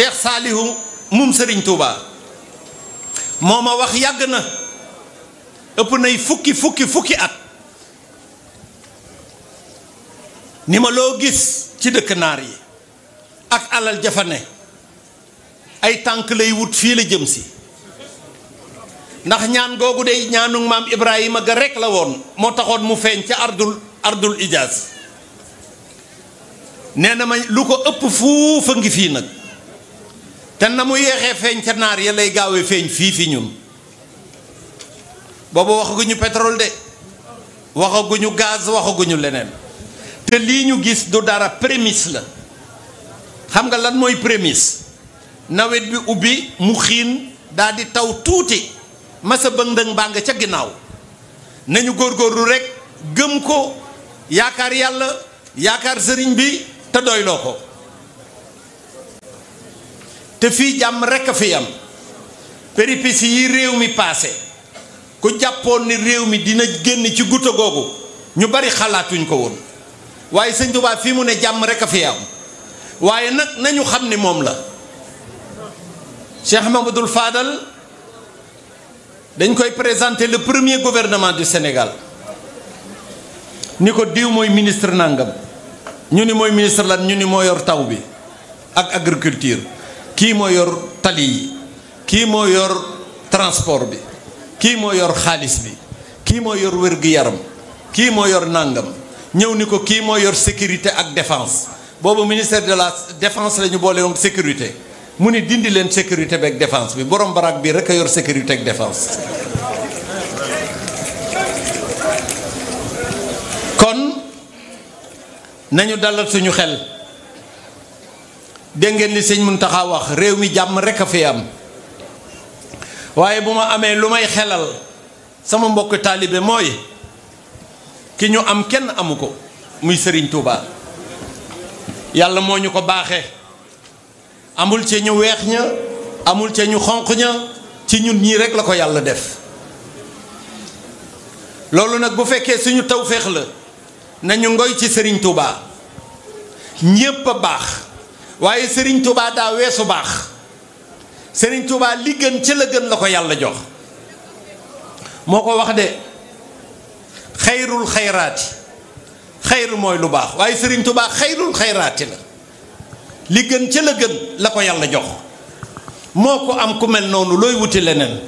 Cheikh Salihu mum Serigne Touba moo ma wax yàgg na ëpp nay fukki at ni ma loo gis ci dëkk naar yi ak alal jafane ay tànk lay wut fii la jëm si ndax ñaan googu day ñaanu maam Ibrahima ga rek la woon moo taxoon mu feeñ ca ardul ijaaz nee na ma lu ko ëpp fuufa ngi fii nag te na mu yeexee feeñ ca naar ya lay gaawee feeñ fii fi ñun boobu waxaguñu pétrole de waxaguñu gaz waxaguñu leneen te lii ñu gis du dara prémisse la xam nga lan mooy prémisse nawet bi ubbi mu xiin daal di taw tuuti masa bëng-ndëng baa nga ca ginnaaw nañu góorgóorlu rek gëm ko yaakaar yàlla yaakaar sëriñ bi te doyloo ko te fii jàmm rekk a fi am péripéties yi réew mi paase ku jàppoon ni réew mi dina génn ci gutta googu ñu bari xalaatuñ ko woon waaye sëñ Tuubaa fii mu ne jàmm rekk a fi am waaye nag nañu xam ni moom la Cheikh Mamadou Fadal dañ koy présenter le premier gouvernement du Sénégal ni ko diw mooy ministre nangam ñu ni mooy ministre lan ñu ni moo yor taw bi ak agriculture kii moo yor tali yi kii moo yor transport bi kii moo yor xaalis bi kii moo yor wér-gu-yaram kii moo yor nangam ñëw ni ko kii moo yor sécurité ak défense boobu ministère de la défense la ñu boole woon sécurité mu ni dindi leen sécurité beeg défense bi borom baraak bi rek a yor sécurité ak défense. kon nañu dalal suñu xel dégg ngeen li sëñ Muntaxa wax réew mi jàmm rek a fi am waaye bu ma amee lu may xelal sama mbokk taalibe mooy ki ñu am kenn amu ko muy Serigne Touba yàlla moo ñu ko baaxee amul ca ñu weex ña amul ca ñu xonq ña ci ñun ñii rek la ko yàlla def loolu nag bu fekkee suñu tawféex la nañu ngoy ci Serigne Touba ñépp a baax waaye Serigne Touba daa weesu baax Serigne Touba li gën ca la gën la ko yàlla jox moo ko wax de xayrul xayraati xayru mooy lu baax waaye Serigne Touba xayrul xayraati la li gën ca la gën la ko yàlla jox moo ko am ku mel noonu looy wuti leneen